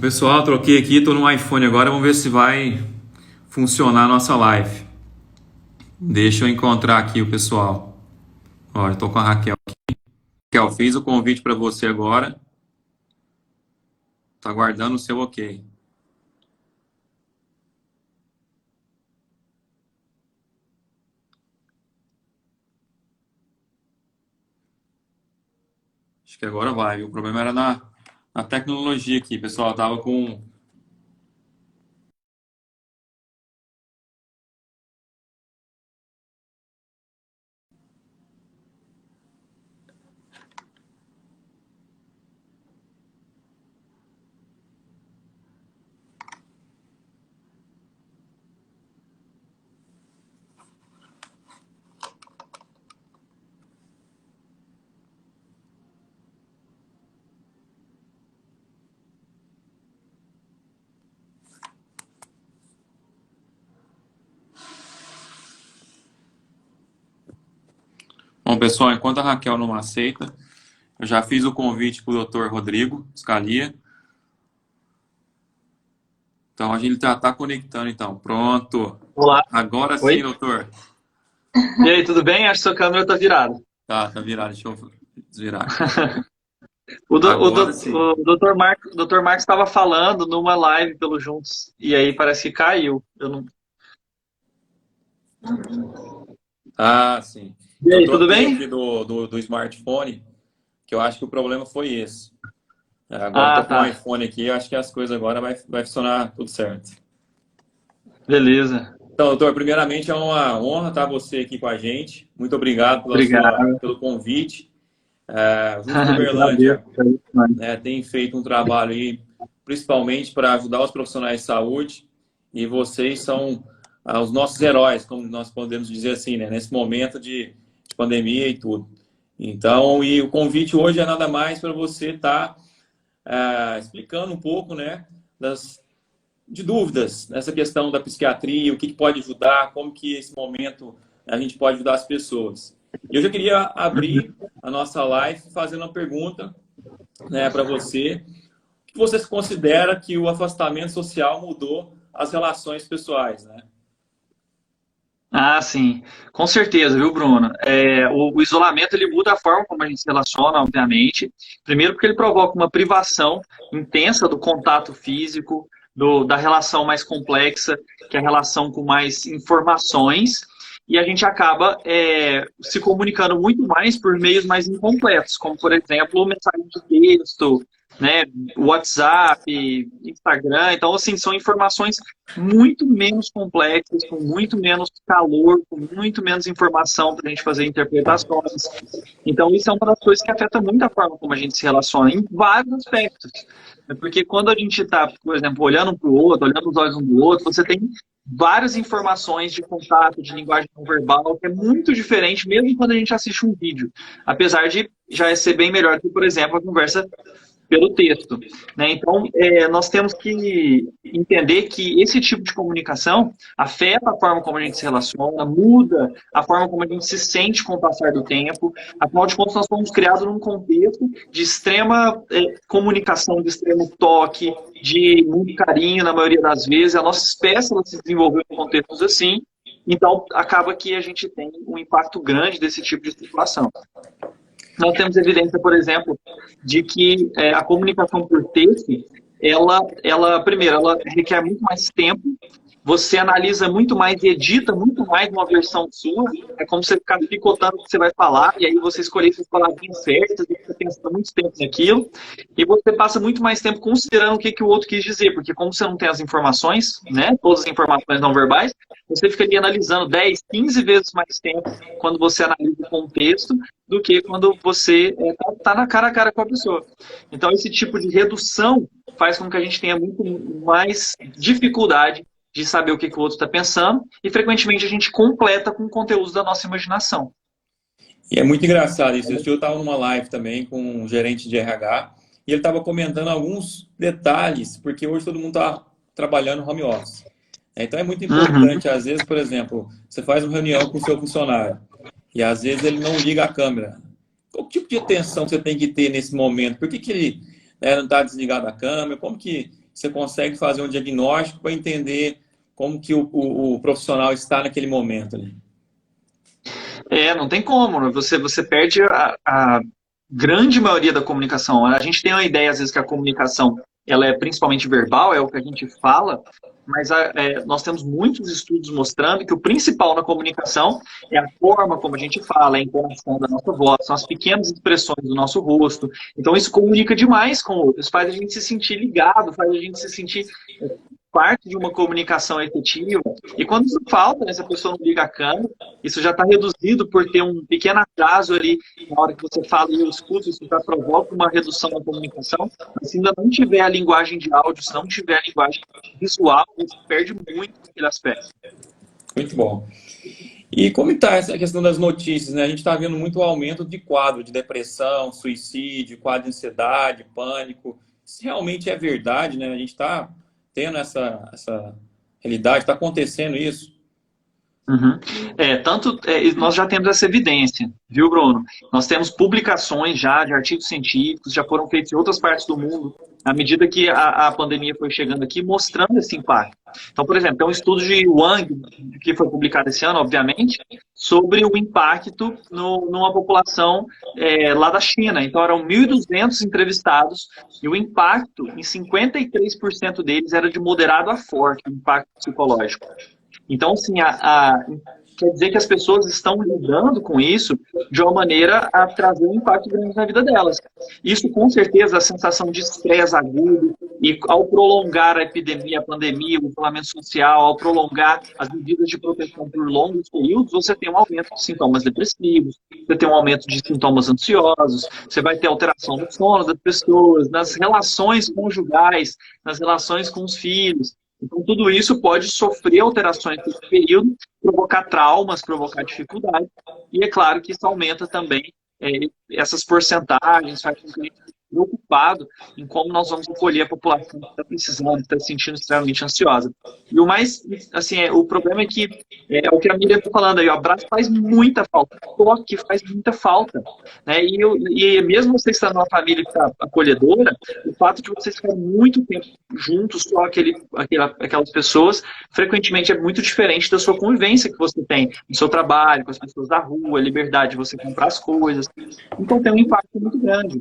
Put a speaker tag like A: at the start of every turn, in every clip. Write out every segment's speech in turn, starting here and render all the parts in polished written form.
A: Pessoal, troquei aqui, estou no iPhone agora, vamos ver se vai funcionar a nossa live. Deixa eu encontrar aqui o pessoal. Olha, estou com a Raquel aqui. Raquel, fiz o convite para você agora. Está aguardando o seu ok. Acho que agora vai, viu? O problema era na tecnologia aqui, pessoal. Tava com... Bom, pessoal, enquanto a Raquel não aceita, eu já fiz o convite para o Dr. Rodrigo Scalia. Então, a gente já está conectando, então. Pronto.
B: Olá.
A: Agora sim,
B: Oi?
A: doutor.
B: E aí, tudo bem? Acho que sua câmera tá virada.
A: Tá virado. Deixa eu desvirar.
B: O
A: Agora sim.
B: Dr. Marcos estava falando numa live pelo Juntos, e aí parece que caiu. Eu não...
A: Ah, sim.
B: E
A: Eu
B: aí, tudo
A: troquei
B: bem?
A: aqui do smartphone, que eu acho que o problema foi esse. Agora eu
B: Ah,
A: tô com o
B: tá.
A: iPhone aqui, eu acho que as coisas agora vai funcionar tudo certo.
B: Beleza.
A: Então, doutor, primeiramente é uma honra estar você aqui com a gente. Muito obrigado
B: Obrigado.
A: pelo convite. Junto com
B: Agradeço.
A: Uberlândia, né, tem feito um trabalho aí, principalmente para ajudar os profissionais de saúde, e vocês são os nossos heróis, como nós podemos dizer assim, né, nesse momento de pandemia e tudo. Então, e o convite hoje é nada mais para você estar explicando um pouco, né, de dúvidas nessa questão da psiquiatria, o que pode ajudar, como que esse momento a gente pode ajudar as pessoas. E eu já queria abrir a nossa live fazendo uma pergunta, né, para você. O que você considera que o afastamento social mudou as relações pessoais, né?
B: Ah, sim. Com certeza, viu, Bruno? O isolamento, ele muda a forma como a gente se relaciona, obviamente. Primeiro porque ele provoca uma privação intensa do contato físico, da relação mais complexa, que é a relação com mais informações, e a gente acaba se comunicando muito mais por meios mais incompletos, como, por exemplo, mensagem de texto, né, WhatsApp, Instagram. Então, assim, são informações muito menos complexas, com muito menos calor, com muito menos informação para a gente fazer interpretações. Então, isso é uma das coisas que afeta muito a forma como a gente se relaciona, em vários aspectos. Porque quando a gente está, por exemplo, olhando para o outro, olhando os olhos um do outro, você tem várias informações de contato, de linguagem não verbal, que é muito diferente, mesmo quando a gente assiste um vídeo. Apesar de já ser bem melhor que, por exemplo, a conversa pelo texto, né? Então, nós temos que entender que esse tipo de comunicação afeta a forma como a gente se relaciona, muda a forma como a gente se sente com o passar do tempo. Afinal de contas, nós fomos criados num contexto de extrema comunicação, de extremo toque, de muito carinho, na maioria das vezes. A nossa espécie ela se desenvolveu em contextos assim, então acaba que a gente tem um impacto grande desse tipo de situação. Nós temos evidência, por exemplo, de que a comunicação por texto, primeiro, ela requer muito mais tempo, você analisa muito mais e edita muito mais uma versão sua, é como você ficar picotando o que você vai falar, e aí você escolher as palavrinhas certas, e você pensa muito tempo naquilo, e você passa muito mais tempo considerando o que o outro quis dizer, porque como você não tem as informações, né, todas as informações não verbais, você fica ali analisando 10, 15 vezes mais tempo quando você analisa o contexto, do que quando você está na cara a cara com a pessoa. Então, esse tipo de redução faz com que a gente tenha muito mais dificuldade de saber o que o outro está pensando e, frequentemente, a gente completa com o conteúdo da nossa imaginação.
A: E é muito engraçado isso. Eu estava numa live também com um gerente de RH e ele estava comentando alguns detalhes, porque hoje todo mundo está trabalhando home office. Então é muito
B: Uhum.
A: importante, às vezes, por exemplo, você faz uma reunião com o seu funcionário e às vezes ele não liga a câmera. Qual tipo de atenção você tem que ter nesse momento? Por que ele, né, não está desligado a câmera? Como que você consegue fazer um diagnóstico para entender como que o profissional está naquele momento ali.
B: Não tem como, né? Você perde a grande maioria da comunicação. A gente tem uma ideia, às vezes, que a comunicação ela é principalmente verbal, é o que a gente fala, mas nós temos muitos estudos mostrando que o principal na comunicação é a forma como a gente fala, a entonação da nossa voz, são as pequenas expressões do nosso rosto. Então, isso comunica demais com outros, faz a gente se sentir ligado, faz a gente se sentir parte de uma comunicação efetiva. E quando isso falta, né, se a pessoa não liga a câmera, isso já está reduzido por ter um pequeno atraso ali na hora que você fala e eu escuto, isso já provoca uma redução na comunicação. Mas se ainda não tiver a linguagem de áudio, se não tiver a linguagem visual, você perde muito aquele aspecto.
A: Muito bom. E como está essa questão das notícias, né? A gente está vendo muito aumento de quadro de depressão, suicídio, quadro de ansiedade, pânico. Isso realmente é verdade, né? A gente está tendo essa realidade, está acontecendo isso.
B: Uhum. Nós já temos essa evidência, viu, Bruno? Nós temos publicações já de artigos científicos, já foram feitos em outras partes do mundo, à medida que a pandemia foi chegando aqui, mostrando esse impacto. Então, por exemplo, tem um estudo de Wang, que foi publicado esse ano, obviamente, sobre o impacto numa população lá da China. Então, eram 1.200 entrevistados e o impacto, em 53% deles, era de moderado a forte, o impacto psicológico. Então, assim, quer dizer que as pessoas estão lidando com isso de uma maneira a trazer um impacto grande na vida delas. Isso, com certeza, a sensação de estresse agudo e ao prolongar a epidemia, a pandemia, o isolamento social, ao prolongar as medidas de proteção por longos períodos, você tem um aumento de sintomas depressivos, você tem um aumento de sintomas ansiosos, você vai ter alteração no sono das pessoas, nas relações conjugais, nas relações com os filhos. Então, tudo isso pode sofrer alterações nesse período, provocar traumas, provocar dificuldades. E é claro que isso aumenta também essas porcentagens, faz com que a gente fique preocupado em como nós vamos acolher a população que está precisando, que está se sentindo extremamente ansiosa. E o mais, assim, o problema é que, o que a Miriam está falando aí, o abraço faz muita falta, o toque faz muita falta. Né? E mesmo você estando numa família que está acolhedora, o fato de vocês ficarem muito tempo juntos, só aquelas pessoas, frequentemente é muito diferente da sua convivência que você tem no seu trabalho, com as pessoas da rua, a liberdade de você comprar as coisas. Então tem um impacto muito grande.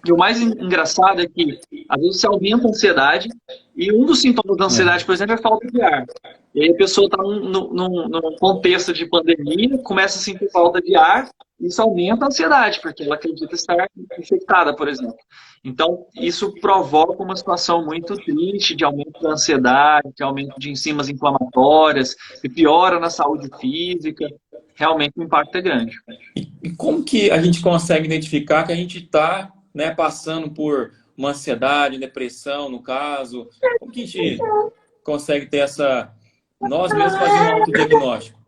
B: E o mais engraçado é que, às vezes, você aumenta a ansiedade, e um dos sintomas da ansiedade, por exemplo, é falta de ar. E aí a pessoa está num contexto de pandemia, começa a sentir falta de ar, e isso aumenta a ansiedade, porque ela acredita estar infectada, por exemplo. Então, isso provoca uma situação muito triste de aumento da ansiedade, de aumento de enzimas inflamatórias, e piora na saúde física. Realmente o impacto é grande.
A: E como que a gente consegue identificar que a gente está, né, passando por uma ansiedade, depressão, no caso? Como que a gente consegue ter nós mesmos fazer um autodiagnóstico?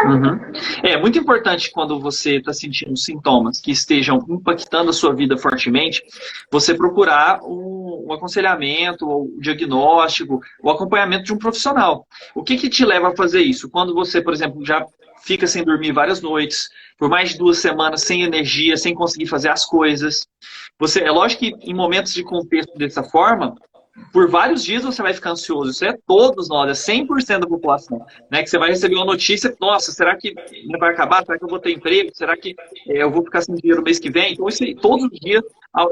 B: Uhum. É muito importante quando você está sentindo sintomas que estejam impactando a sua vida fortemente, você procurar um aconselhamento, o diagnóstico, o acompanhamento de um profissional. O que te leva a fazer isso? Quando você, por exemplo, já fica sem dormir várias noites, por mais de 2 semanas sem energia, sem conseguir fazer as coisas. É lógico que em momentos de contexto dessa forma, por vários dias você vai ficar ansioso. Isso é todos nós, é 100% da população. Né? Que você vai receber uma notícia, nossa, será que vai acabar? Será que eu vou ter emprego? Será que eu vou ficar sem dinheiro no mês que vem? Então, isso todos os dias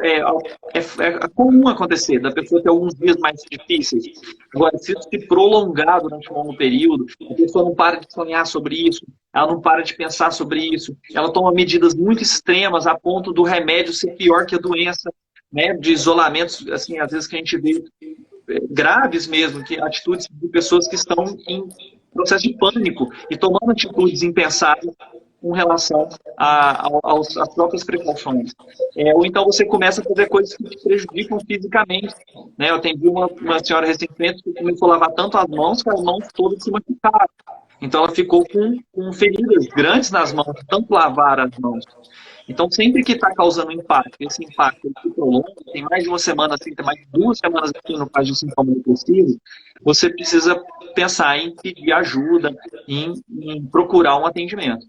B: é comum acontecer, da pessoa ter alguns dias mais difíceis. Agora, se isso se prolongar durante um longo período, a pessoa não para de sonhar sobre isso, ela não para de pensar sobre isso, ela toma medidas muito extremas a ponto do remédio ser pior que a doença, né, de isolamentos, assim, às vezes que a gente vê graves mesmo, que atitudes de pessoas que estão em processo de pânico e tomando atitudes impensáveis com relação às próprias precauções. Ou então você começa a fazer coisas que te prejudicam fisicamente. Né? Eu atendi uma senhora recentemente que começou a lavar tanto as mãos que as mãos todas se machucaram. Então ela ficou com feridas grandes nas mãos, tanto lavar as mãos. Então, sempre que está causando impacto, esse impacto se prolonga, tem mais de uma semana, assim, tem mais de 2 semanas aqui no caso de sintoma depressivo, você precisa pensar em pedir ajuda, em procurar um atendimento.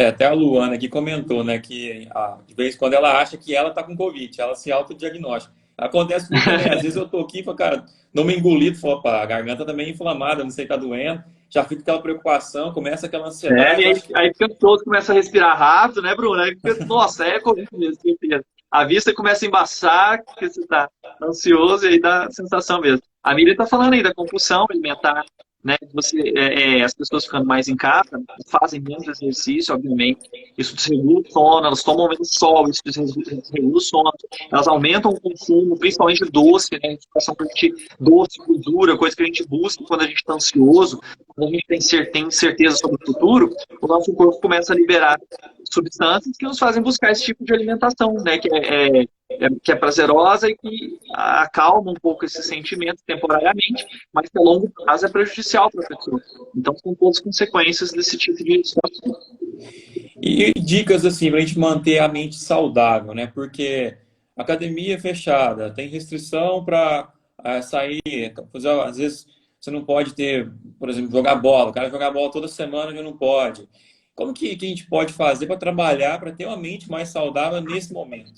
A: Até a Luana aqui comentou, né, que de vez em quando ela acha que ela está com Covid, ela se autodiagnóstica. Acontece comigo também. Às vezes eu tô aqui e falo, cara, não me engoli, opa, a garganta também é inflamada, não sei se tá doendo. Já fica aquela preocupação, começa aquela
B: É,
A: ansiedade.
B: e
A: Eu
B: aí,
A: acho que
B: aí fica todo, começa a respirar rápido, né, Bruno? Aí fica, nossa, é Covid mesmo, certeza. A vista começa a embaçar, porque você tá ansioso e aí dá a sensação mesmo. A Miriam tá falando aí da compulsão alimentar, né? As pessoas ficando mais em casa, fazem menos exercício, obviamente. Isso desregula o sono, elas tomam menos sol, isso desregula o sono. Elas aumentam o consumo, principalmente de doce, né? Situação que a gente, doce, gordura, coisa que a gente busca quando a gente está ansioso, quando a gente tem certeza sobre o futuro, o nosso corpo começa a liberar substâncias que nos fazem buscar esse tipo de alimentação, né? Que é prazerosa e que acalma um pouco esses sentimentos temporariamente, mas que a longo prazo é prejudicial para a pessoa. Então, são todas as consequências desse tipo de situação.
A: E dicas assim para a gente manter a mente saudável, né? Porque academia é fechada, tem restrição para sair, às vezes você não pode ter, por exemplo, jogar bola. O cara jogar bola toda semana já não pode. Como que a gente pode fazer para trabalhar, para ter uma mente mais saudável nesse momento?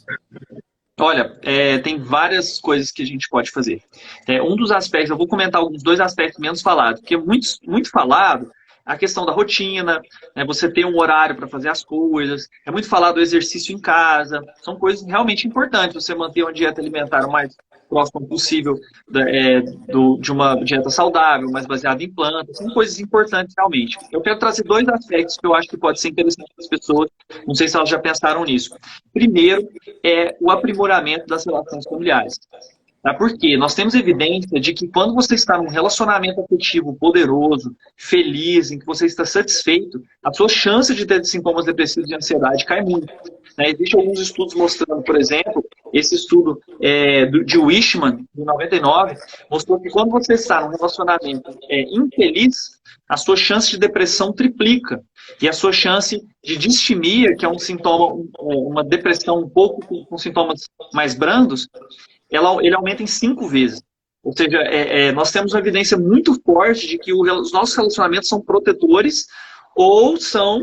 B: Olha, tem várias coisas que a gente pode fazer. Um dos aspectos, eu vou comentar alguns dois aspectos menos falados, porque muito falado a questão da rotina, né, você ter um horário para fazer as coisas, é muito falado do exercício em casa, são coisas realmente importantes, você manter uma dieta alimentar o mais próximo possível de uma dieta saudável, mais baseada em plantas, são coisas importantes realmente. Eu quero trazer dois aspectos que eu acho que pode ser interessante para as pessoas, não sei se elas já pensaram nisso. Primeiro, é o aprimoramento das relações familiares. Tá? Porque nós temos evidência de que quando você está num relacionamento afetivo poderoso, feliz, em que você está satisfeito, a sua chance de ter sintomas depressivos e ansiedade cai muito. Né? Existem alguns estudos mostrando, por exemplo, esse estudo de Wishman, de 99, mostrou que quando você está num relacionamento infeliz, a sua chance de depressão triplica. E a sua chance de distimia, que é um sintoma, uma depressão um pouco com sintomas mais brandos, ele aumenta em 5 vezes. Ou seja, nós temos uma evidência muito forte de que os nossos relacionamentos são protetores ou são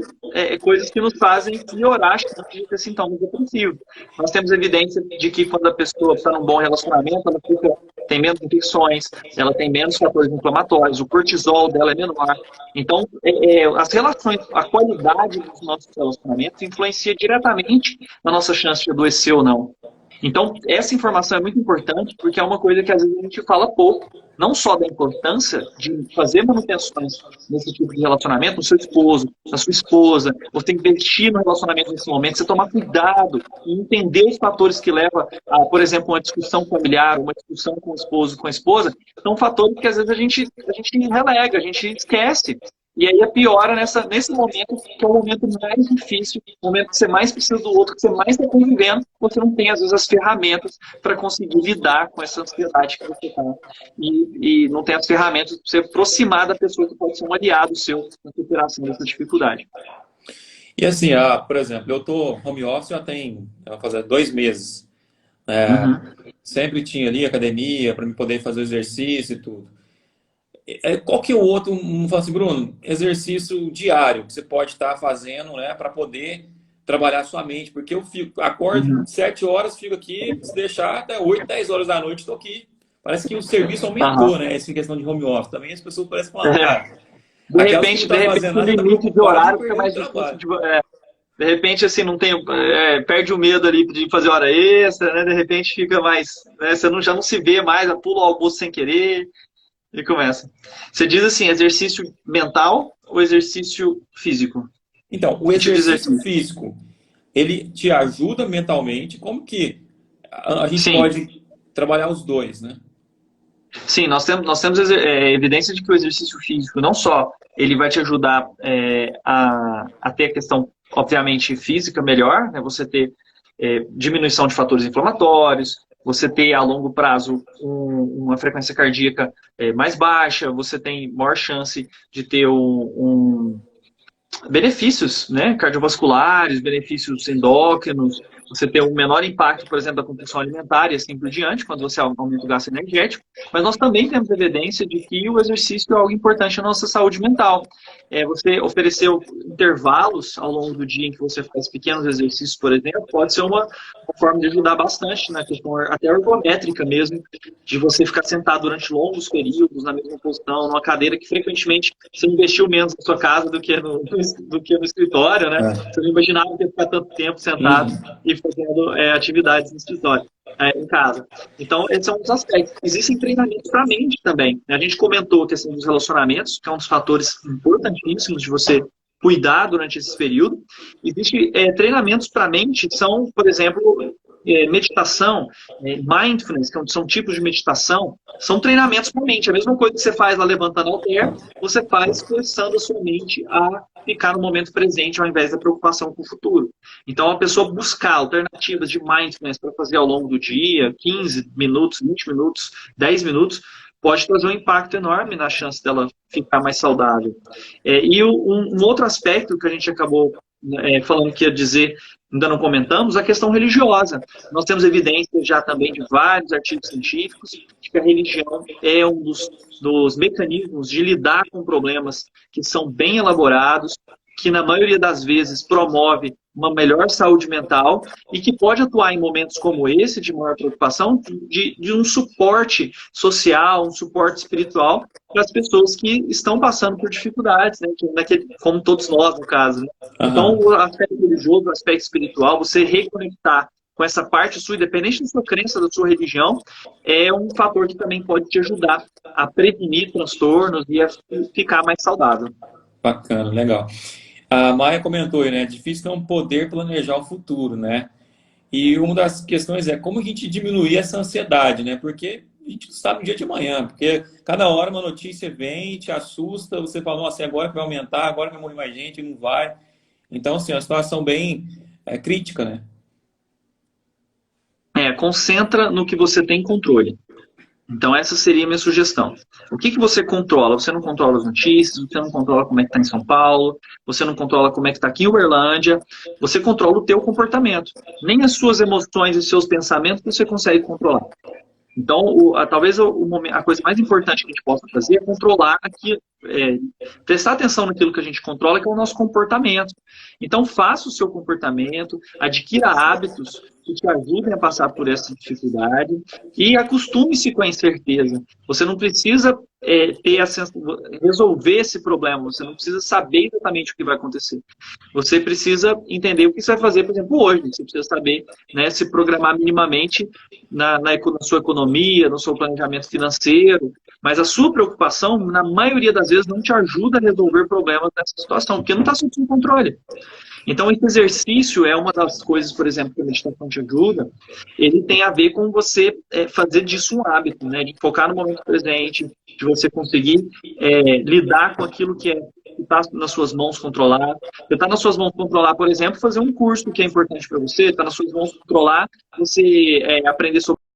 B: coisas que nos fazem piorar a chance de ter sintomas depressivos. Nós temos evidência de que quando a pessoa está num bom relacionamento, ela tem menos infecções, ela tem menos fatores inflamatórios, o cortisol dela é menor. Então, as relações, a qualidade dos nossos relacionamentos influencia diretamente na nossa chance de adoecer ou não. Então, essa informação é muito importante porque é uma coisa que às vezes a gente fala pouco, não só da importância de fazer manutenções nesse tipo de relacionamento, no seu esposo, na sua esposa, você investir no relacionamento nesse momento, você tomar cuidado e entender os fatores que levam a, por exemplo, uma discussão familiar, uma discussão com o esposo, com a esposa, são fatores que às vezes a gente relega, a gente esquece. E aí piora nesse momento, que é o momento mais difícil, o momento que você mais precisa do outro, que você mais está convivendo, você não tem, às vezes, as ferramentas para conseguir lidar com essa ansiedade que você está. E não tem as ferramentas para você aproximar da pessoa que pode ser um aliado seu na superação dessa dificuldade.
A: E assim, por exemplo, eu tô home office já vai fazer 2 meses.
B: Uhum.
A: Sempre tinha ali academia para me poder fazer o exercício e tudo. Qual que é o outro, fala assim, Bruno, exercício diário que você pode estar fazendo, né, para poder trabalhar sua mente? Porque eu acordo 7 horas, fico aqui, se deixar até 8, 10 horas da noite, estou aqui. Parece que o serviço aumentou, né? Essa questão de home office. Também as pessoas parecem falar, cara,
B: De
A: aquelas que não
B: repente,
A: estão fazendo
B: o
A: nada, tá
B: limite de
A: preocupado em
B: horário fica
A: perder o
B: mais difícil
A: trabalho.
B: de repente, assim, não tem, perde o medo ali de fazer hora extra, né? De repente fica mais, né? Você já não se vê mais, pula o almoço sem querer e começa. Você diz assim, exercício mental ou exercício físico?
A: Então, o
B: Que tipo de
A: exercício
B: exercício?
A: físico, ele te ajuda mentalmente? Como que a gente
B: Sim,
A: pode trabalhar os dois, né?
B: sim, nós temos evidência de que o exercício físico não só ele vai te ajudar a ter a questão, obviamente, física melhor, né? Você ter diminuição de fatores inflamatórios, você ter a longo prazo uma frequência cardíaca mais baixa, você tem maior chance de ter benefícios, né, cardiovasculares, benefícios endócrinos, você ter um menor impacto, por exemplo, da compulsão alimentar e assim por diante, quando você aumenta o gasto energético, mas nós também temos evidência de que o exercício é algo importante na nossa saúde mental. Você oferecer intervalos ao longo do dia em que você faz pequenos exercícios, por exemplo, pode ser uma forma de ajudar bastante na questão até ergométrica mesmo, de você ficar sentado durante longos períodos na mesma posição, numa cadeira que frequentemente você investiu menos na sua casa do que no escritório, né? Você não imaginava ter que ficar tanto tempo sentado e fazendo atividades no escritório, em casa. Então, esses são os aspectos. Existem treinamentos para a mente também. A gente comentou a questão dos relacionamentos, que é um dos fatores importantíssimos de você cuidar durante esse período. Existem treinamentos para a mente, são, por exemplo, meditação, mindfulness, que são tipos de meditação, são treinamentos para a mente. A mesma coisa que você faz lá levantando halter, você faz forçando a sua mente a ficar no momento presente ao invés da preocupação com o futuro. Então, a pessoa buscar alternativas de mindfulness para fazer ao longo do dia, 15 minutos, 20 minutos, 10 minutos, pode trazer um impacto enorme na chance dela ficar mais saudável. E um outro aspecto que a gente acabou falando que ia dizer, ainda não comentamos, a questão religiosa. Nós temos evidências já também de vários artigos científicos de que a religião é um dos mecanismos de lidar com problemas que são bem elaborados, que na maioria das vezes promove uma melhor saúde mental e que pode atuar em momentos como esse, de maior preocupação, de um suporte social, um suporte espiritual para as pessoas que estão passando por dificuldades, né? Como todos nós, no caso. Né? Então, o aspecto religioso, o aspecto espiritual, você reconectar com essa parte sua, independente da sua crença, da sua religião, é um fator que também pode te ajudar a prevenir transtornos e a ficar mais saudável.
A: Bacana, legal. A Maia comentou aí, né? É difícil não poder planejar o futuro, né? E uma das questões é como a gente diminuir essa ansiedade, né? Porque a gente não sabe o dia de amanhã, porque cada hora uma notícia vem, te assusta, você fala, nossa, agora vai aumentar, agora vai morrer mais gente, não vai. Então, assim, é uma situação bem crítica, né?
B: Concentra no que você tem controle. Então, essa seria a minha sugestão. O que você controla? Você não controla as notícias, você não controla como é que está em São Paulo, você não controla como é que está aqui em Uberlândia, você controla o teu comportamento. Nem as suas emoções e seus pensamentos você consegue controlar. Então, talvez a coisa mais importante que a gente possa fazer é controlar aqui, prestar atenção naquilo que a gente controla, que é o nosso comportamento. Então, faça o seu comportamento, adquira hábitos que te ajudem a passar por essa dificuldade e acostume-se com a incerteza. Você não precisa resolver esse problema, você não precisa saber exatamente o que vai acontecer. Você precisa entender o que você vai fazer, por exemplo, hoje. Você precisa saber, né, se programar minimamente na sua economia, no seu planejamento financeiro, mas a sua preocupação, na maioria das vezes, não te ajuda a resolver problemas nessa situação, porque não está sob seu controle. Então, esse exercício é uma das coisas, por exemplo, que a meditação te ajuda. Ele tem a ver com você fazer disso um hábito, né? De focar no momento presente, de você conseguir lidar com aquilo que está nas suas mãos controlar. Está nas suas mãos controlar, por exemplo, fazer um curso que é importante para você. Está nas suas mãos controlar você aprender sobre